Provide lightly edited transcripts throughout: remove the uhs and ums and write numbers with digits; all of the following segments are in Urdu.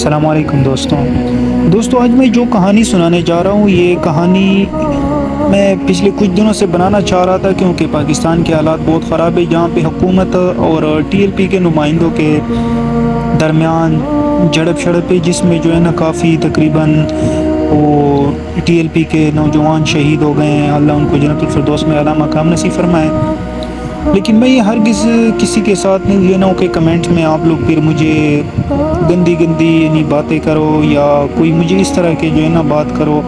السلام علیکم دوستوں آج میں جو کہانی سنانے جا رہا ہوں یہ کہانی میں پچھلے کچھ دنوں سے بنانا چاہ رہا تھا، کیونکہ پاکستان کے حالات بہت خراب ہے، جہاں پہ حکومت اور ٹی ایل پی کے نمائندوں کے درمیان جھڑپ شڑپ ہے، جس میں جو ہے نا کافی تقریباً وہ ٹی ایل پی کے نوجوان شہید ہو گئے ہیں۔ اللہ ان کو جنت الفردوس میں اعلیٰ مقام نصیب فرمائے۔ لیکن میں یہ ہرگز کسی کے ساتھ نہیں لینا ہوں کہ کمنٹ میں آپ لوگ پھر مجھے گندی یعنی باتیں کرو، یا کوئی مجھے اس طرح کے جو ہے نا بات کرو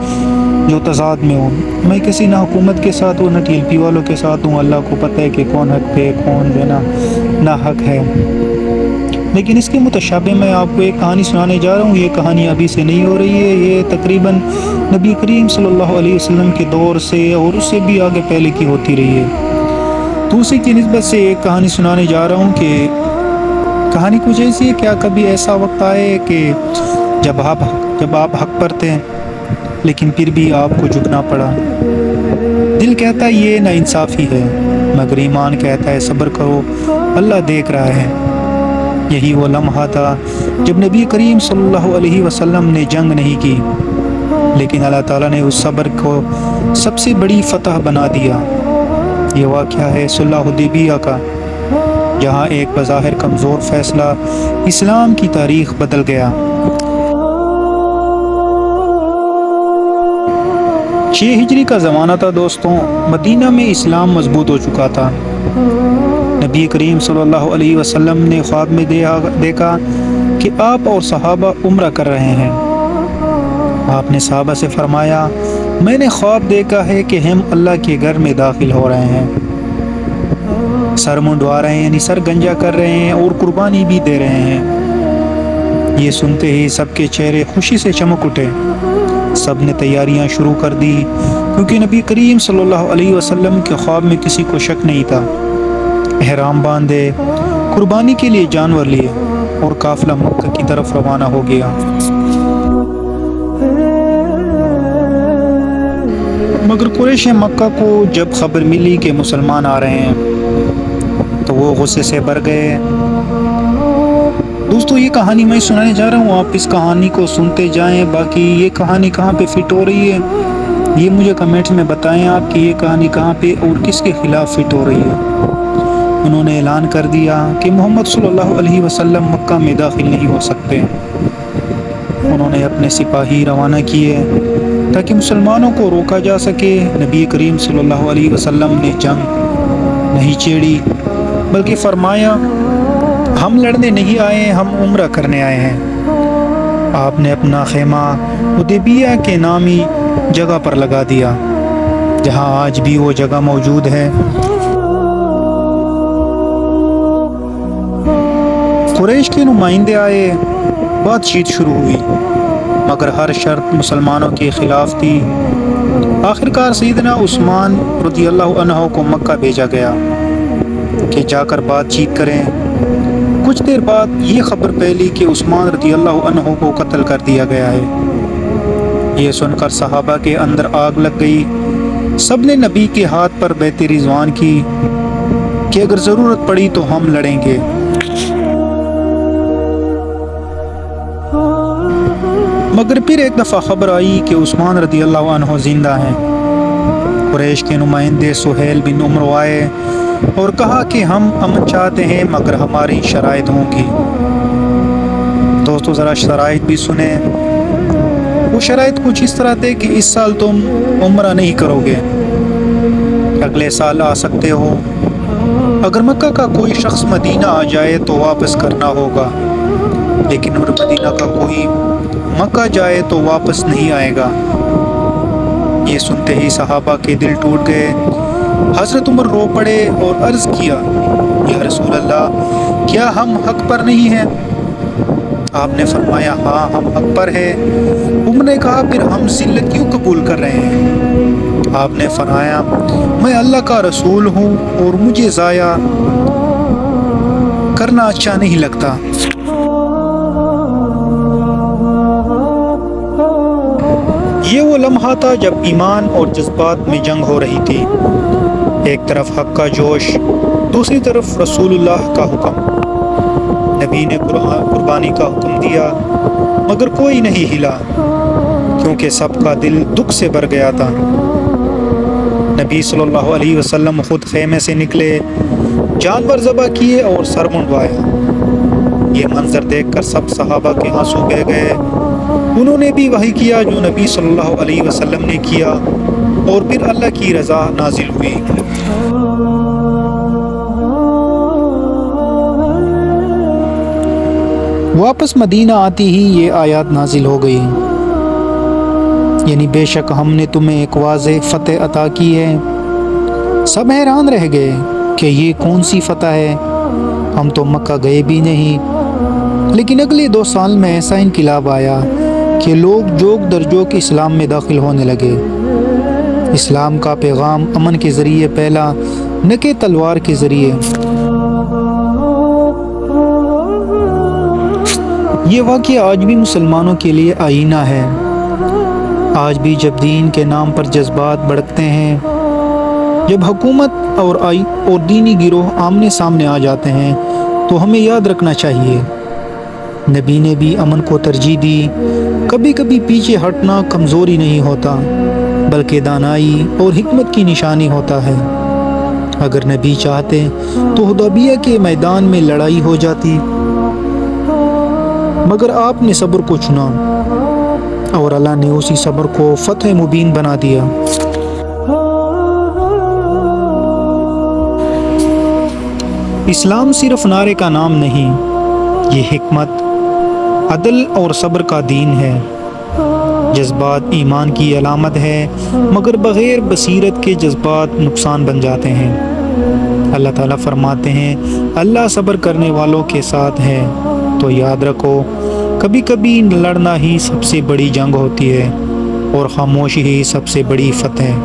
جو تضاد میں ہو۔ میں کسی نہ حکومت کے ساتھ ہوں نہ ٹی ایل پی والوں کے ساتھ ہوں، اللہ کو پتہ ہے کہ کون حق پہ کون جو ہے نا ناحق ہے۔ لیکن اس کے متشابہ میں آپ کو ایک کہانی سنانے جا رہا ہوں۔ یہ کہانی ابھی سے نہیں ہو رہی ہے، یہ تقریباً نبی کریم صلی اللہ علیہ وسلم کے دور سے اور اس سے بھی آگے پہلے کی ہوتی رہی ہے۔ تو اسی کی نسبت سے ایک کہانی سنانے جا رہا ہوں کہ کہانی کچھ ایسی ہے، کیا کبھی ایسا وقت آئے کہ جب آپ حق پر تھے لیکن پھر بھی آپ کو جھکنا پڑا؟ دل کہتا ہے یہ نا انصافی ہے، مگر ایمان کہتا ہے صبر کرو، اللہ دیکھ رہا ہے۔ یہی وہ لمحہ تھا جب نبی کریم صلی اللہ علیہ وسلم نے جنگ نہیں کی، لیکن اللہ تعالیٰ نے اس صبر کو سب سے بڑی فتح بنا دیا۔ یہ واقعہ ہے صلح حدیبیہ کا، جہاں ایک بظاہر کمزور فیصلہ اسلام کی تاریخ بدل گیا۔ 6 ہجری کا زمانہ تھا دوستوں، مدینہ میں اسلام مضبوط ہو چکا تھا۔ نبی کریم صلی اللہ علیہ وسلم نے خواب میں دیکھا کہ آپ اور صحابہ عمرہ کر رہے ہیں۔ آپ نے صحابہ سے فرمایا، میں نے خواب دیکھا ہے کہ ہم اللہ کے گھر میں داخل ہو رہے ہیں، سر منڈوا رہے ہیں یعنی سر گنجا کر رہے ہیں اور قربانی بھی دے رہے ہیں۔ یہ سنتے ہی سب کے چہرے خوشی سے چمک اٹھے، سب نے تیاریاں شروع کر دی، کیونکہ نبی کریم صلی اللہ علیہ وسلم کے خواب میں کسی کو شک نہیں تھا۔ احرام باندھے، قربانی کے لیے جانور لیے اور قافلہ مکہ کی طرف روانہ ہو گیا۔ مگر قریش مکہ کو جب خبر ملی کہ مسلمان آ رہے ہیں تو وہ غصے سے بھر گئے۔ دوستو یہ کہانی میں سنانے جا رہا ہوں، آپ اس کہانی کو سنتے جائیں، باقی یہ کہانی کہاں پہ فٹ ہو رہی ہے یہ مجھے کمنٹ میں بتائیں آپ کہ یہ کہانی کہاں پہ اور کس کے خلاف فٹ ہو رہی ہے۔ انہوں نے اعلان کر دیا کہ محمد صلی اللہ علیہ وسلم مکہ میں داخل نہیں ہو سکتے۔ انہوں نے اپنے سپاہی روانہ کیے تاکہ مسلمانوں کو روکا جا سکے۔ نبی کریم صلی اللہ علیہ وسلم نے جنگ نہیں چھیڑی، بلکہ فرمایا، ہم لڑنے نہیں آئے، ہم عمرہ کرنے آئے ہیں۔ آپ نے اپنا خیمہ حدیبیہ کے نامی جگہ پر لگا دیا، جہاں آج بھی وہ جگہ موجود ہے۔ قریش کے نمائندے آئے، بات چیت شروع ہوئی، مگر ہر شرط مسلمانوں کے خلاف تھی۔ آخرکار سیدنا عثمان رضی اللہ عنہ کو مکہ بھیجا گیا کہ جا کر بات چیت کریں۔ کچھ دیر بعد یہ خبر پھیلی کہ عثمان رضی اللہ عنہ کو قتل کر دیا گیا ہے۔ یہ سن کر صحابہ کے اندر آگ لگ گئی، سب نے نبی کے ہاتھ پر بیعت رضوان کی کہ اگر ضرورت پڑی تو ہم لڑیں گے۔ مگر پھر ایک دفعہ خبر آئی کہ عثمان رضی اللہ عنہ زندہ ہیں۔ قریش کے نمائندے سہیل بن عمرو آئے اور کہا کہ ہم امن چاہتے ہیں، مگر ہماری شرائط ہوں گی۔ دوستو ذرا شرائط بھی سنیں۔ وہ شرائط کچھ اس طرح تھے کہ اس سال تم عمرہ نہیں کرو گے، اگلے سال آ سکتے ہو۔ اگر مکہ کا کوئی شخص مدینہ آ جائے تو واپس کرنا ہوگا، لیکن اگر مدینہ کا کوئی مکہ جائے تو واپس نہیں آئے گا۔ یہ سنتے ہی صحابہ کے دل ٹوٹ گئے۔ حضرت عمر رو پڑے اور عرض کیا، یا رسول اللہ، کیا ہم حق پر نہیں ہیں؟ آپ نے فرمایا، ہاں ہم حق پر ہیں۔ عمر نے کہا، پھر ہم ذلت کیوں قبول کر رہے ہیں؟ آپ نے فرمایا، میں اللہ کا رسول ہوں اور مجھے ضائع کرنا اچھا نہیں لگتا۔ یہ وہ لمحہ تھا جب ایمان اور جذبات میں جنگ ہو رہی تھی، ایک طرف حق کا جوش، دوسری طرف رسول اللہ کا حکم۔ نبی نبی نے قربانی کا حکم دیا مگر کوئی نہیں ہلا، کیونکہ سب کا دل دکھ سے بھر گیا تھا۔ نبی صلی اللہ علیہ وسلم خود خیمے سے نکلے، جانور ذبح کیے اور سر منڈوایا۔ یہ منظر دیکھ کر سب صحابہ کے آنسو بہہ گئے۔ انہوں نے بھی وہی کیا جو نبی صلی اللہ علیہ وسلم نے کیا، اور پھر اللہ کی رضا نازل ہوئی۔ واپس مدینہ آتی ہی یہ آیات نازل ہو گئی، یعنی بے شک ہم نے تمہیں ایک واضح فتح عطا کی ہے۔ سب حیران رہ گئے کہ یہ کون سی فتح ہے، ہم تو مکہ گئے بھی نہیں۔ لیکن اگلے 2 سال میں ایسا انقلاب آیا کہ لوگ جوک در جوک اسلام میں داخل ہونے لگے۔ اسلام کا پیغام امن کے ذریعے پھیلا، نہ کہ تلوار کے ذریعے۔ یہ واقعہ آج بھی مسلمانوں کے لیے آئینہ ہے۔ آج بھی جب دین کے نام پر جذبات بھڑکتے ہیں، جب حکومت اور دینی گروہ آمنے سامنے آ جاتے ہیں، تو ہمیں یاد رکھنا چاہیے نبی نے بھی امن کو ترجیح دی۔ کبھی کبھی پیچھے ہٹنا کمزوری نہیں ہوتا، بلکہ دانائی اور حکمت کی نشانی ہوتا ہے۔ اگر نبی چاہتے تو حدیبیہ کے میدان میں لڑائی ہو جاتی، مگر آپ نے صبر کو چنا، اور اللہ نے اسی صبر کو فتح مبین بنا دیا۔ اسلام صرف نعرے کا نام نہیں، یہ حکمت، عدل اور صبر کا دین ہے۔ جذبات ایمان کی علامت ہے، مگر بغیر بصیرت کے جذبات نقصان بن جاتے ہیں۔ اللہ تعالیٰ فرماتے ہیں اللہ صبر کرنے والوں کے ساتھ ہے۔ تو یاد رکھو، کبھی کبھی لڑنا ہی سب سے بڑی جنگ ہوتی ہے، اور خاموشی ہی سب سے بڑی فتح ہے۔